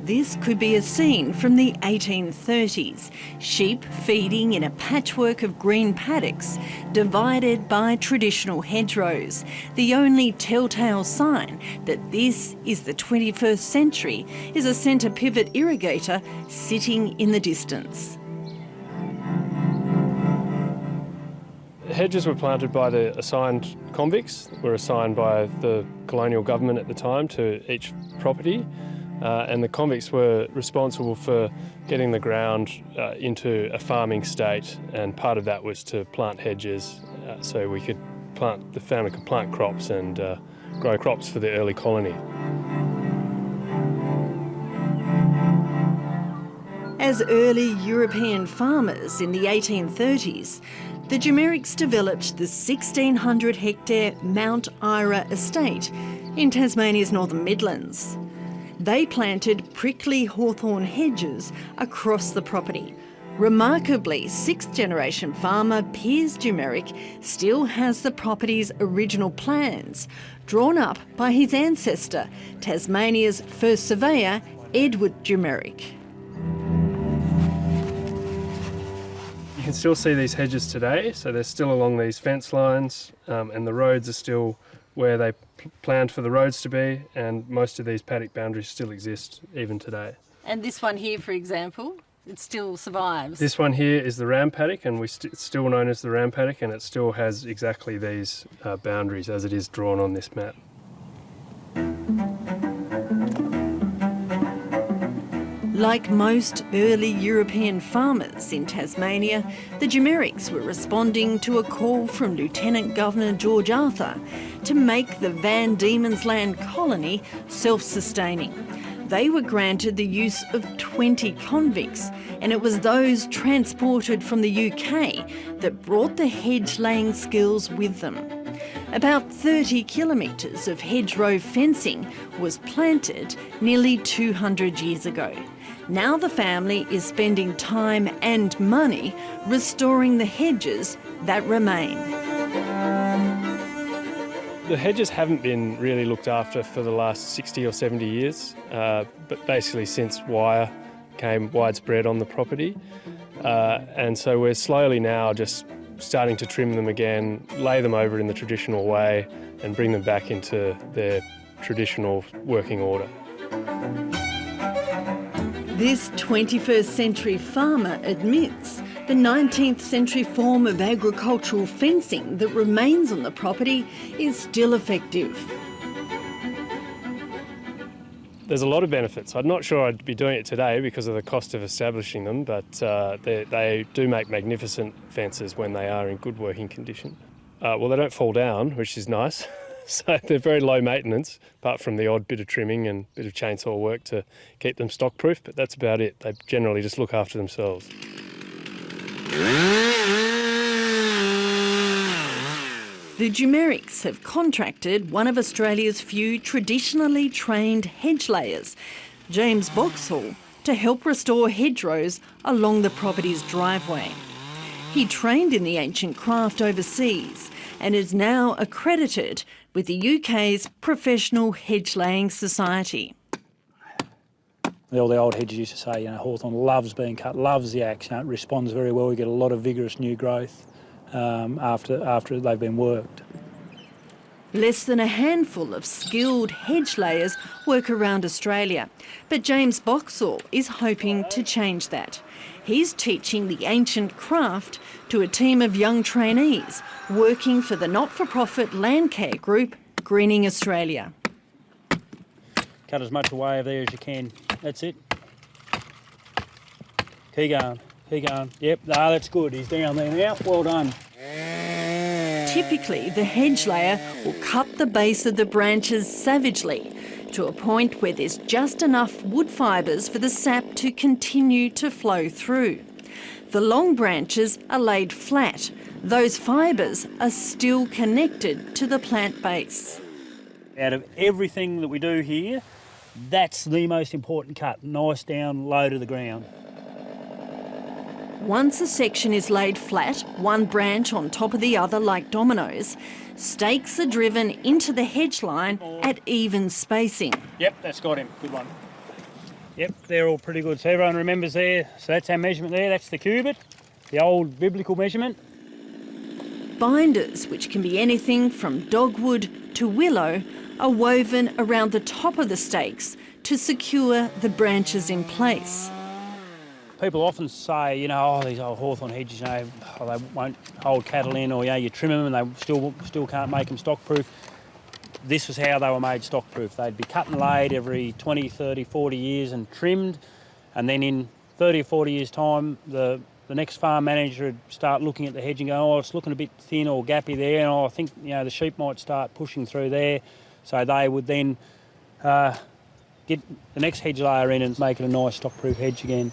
This could be a scene from the 1830s. Sheep feeding in a patchwork of green paddocks, divided by traditional hedgerows. The only telltale sign that this is the 21st century is a centre pivot irrigator sitting in the distance. Hedges were planted by the assigned convicts, were assigned by the colonial government at the time to each property. And the convicts were responsible for getting the ground into a farming state, and part of that was to plant hedges so the family could plant crops and grow crops for the early colony. As early European farmers in the 1830s, the Jumerics developed the 1,600-hectare Mount Ira estate in Tasmania's northern Midlands. They planted prickly hawthorn hedges across the property. Remarkably, sixth-generation farmer Piers Jumeric still has the property's original plans, drawn up by his ancestor, Tasmania's first surveyor, Edward Jumeric. You can still see these hedges today, so they're still along these fence lines, and the roads are still where they planned for the roads to be, and most of these paddock boundaries still exist even today. And this one here, for example, it still survives? This one here is the ram paddock, and it's still known as the ram paddock, and it still has exactly these boundaries as it is drawn on this map. Like most early European farmers in Tasmania, the Jumerics were responding to a call from Lieutenant Governor George Arthur to make the Van Diemen's Land colony self-sustaining. They were granted the use of 20 convicts, and it was those transported from the UK that brought the hedge-laying skills with them. About 30 kilometres of hedgerow fencing was planted nearly 200 years ago. Now the family is spending time and money restoring the hedges that remain. The hedges haven't been really looked after for the last 60 or 70 years, but basically since wire became widespread on the property. And so we're slowly now just starting to trim them again, lay them over in the traditional way and bring them back into their traditional working order. This 21st century farmer admits the 19th century form of agricultural fencing that remains on the property is still effective. There's a lot of benefits. I'm not sure I'd be doing it today because of the cost of establishing them, but they do make magnificent fences when they are in good working condition. Well, they don't fall down, which is nice. So they're very low maintenance, apart from the odd bit of trimming and bit of chainsaw work to keep them stock proof, but that's about it. They generally just look after themselves. The Jumerics have contracted one of Australia's few traditionally trained hedge layers, James Boxhall, to help restore hedgerows along the property's driveway. He trained in the ancient craft overseas and is now accredited with the UK's Professional Hedge Laying Society. All the old hedges used to say, hawthorn loves being cut, loves the axe, it responds very well. We get a lot of vigorous new growth after they've been worked. Less than a handful of skilled hedge layers work around Australia, but James Boxhall is hoping to change that. He's teaching the ancient craft to a team of young trainees working for the not-for-profit land care group Greening Australia. Cut as much away of there as you can. That's it. Keep going, keep going. Yep, that's good. He's down there now. Well done. Typically, the hedge layer will cut the base of the branches savagely to a point where there's just enough wood fibres for the sap to continue to flow through. The long branches are laid flat. Those fibres are still connected to the plant base. Out of everything that we do here, that's the most important cut. Nice down, low to the ground. Once a section is laid flat, one branch on top of the other like dominoes, stakes are driven into the hedge line at even spacing. Yep, that's got him. Good one. Yep, they're all pretty good. So everyone remembers there, so that's our measurement there, that's the cubit, the old biblical measurement. Binders, which can be anything from dogwood to willow, are woven around the top of the stakes to secure the branches in place. People often say, you know, oh, these old hawthorn hedges, you know, oh, they won't hold cattle in, or, you know, you trim them and they still can't make them stock-proof. This was how they were made stock-proof. They'd be cut and laid every 20, 30, 40 years and trimmed, and then in 30 or 40 years' time, the next farm manager would start looking at the hedge and go, oh, it's looking a bit thin or gappy there, and I think, you know, the sheep might start pushing through there. So they would then get the next hedge layer in and make it a nice stock-proof hedge again.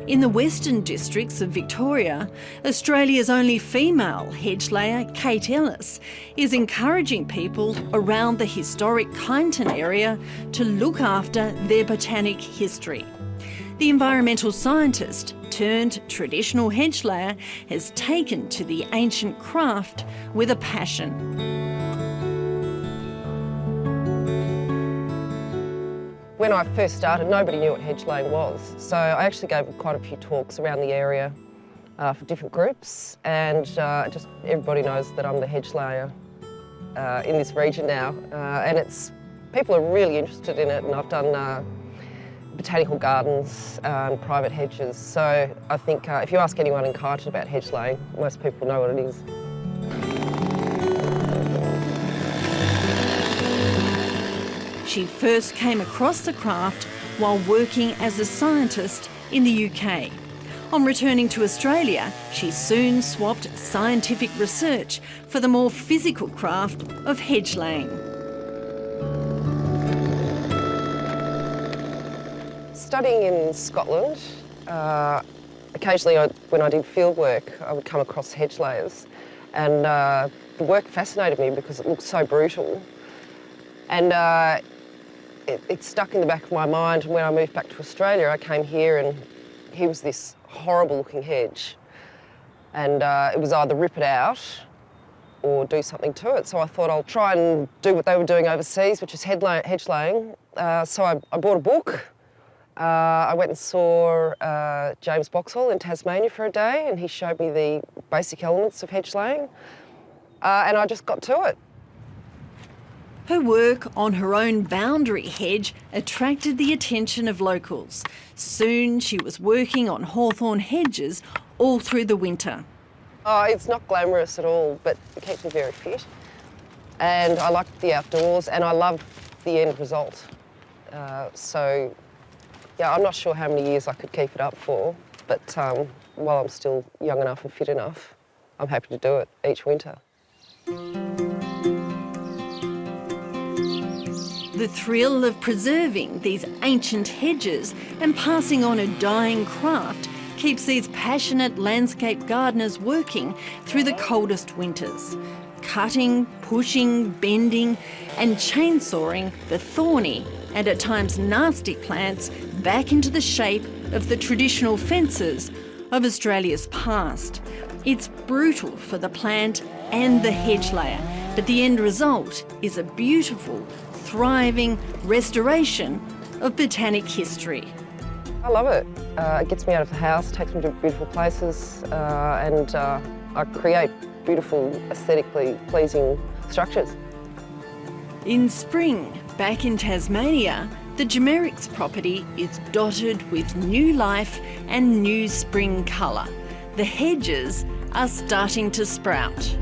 In the western districts of Victoria, Australia's only female hedge layer, Kate Ellis, is encouraging people around the historic Kyneton area to look after their botanic history. The environmental scientist turned traditional hedge layer has taken to the ancient craft with a passion. When I first started, nobody knew what hedge laying was. So I actually gave quite a few talks around the area for different groups, and just everybody knows that I'm the hedge layer in this region now. And people are really interested in it, and I've done botanical gardens and private hedges. So I think if you ask anyone in Kyneton about hedge laying, most people know what it is. She first came across the craft while working as a scientist in the UK. On returning to Australia, she soon swapped scientific research for the more physical craft of hedge laying. Studying in Scotland, occasionally when I did field work, I would come across hedge layers, and the work fascinated me because it looked so brutal. And it stuck in the back of my mind, and when I moved back to Australia, I came here and here was this horrible looking hedge, and it was either rip it out or do something to it. So I thought I'll try and do what they were doing overseas, which is hedge laying. So I bought a book. I went and saw James Boxall in Tasmania for a day, and he showed me the basic elements of hedge laying, and I just got to it. Her work on her own boundary hedge attracted the attention of locals. Soon she was working on hawthorn hedges all through the winter. Oh, it's not glamorous at all, but it keeps me very fit. And I like the outdoors, and I love the end result. So, yeah, I'm not sure how many years I could keep it up for, but while I'm still young enough and fit enough, I'm happy to do it each winter. The thrill of preserving these ancient hedges and passing on a dying craft keeps these passionate landscape gardeners working through the coldest winters, cutting, pushing, bending and chainsawing the thorny and at times nasty plants back into the shape of the traditional fences of Australia's past. It's brutal for the plant and the hedge layer, but the end result is a beautiful, thriving restoration of botanic history. I love it. It gets me out of the house, takes me to beautiful places, and I create beautiful, aesthetically pleasing structures. In spring, back in Tasmania, the Jimericks property is dotted with new life and new spring colour. The hedges are starting to sprout.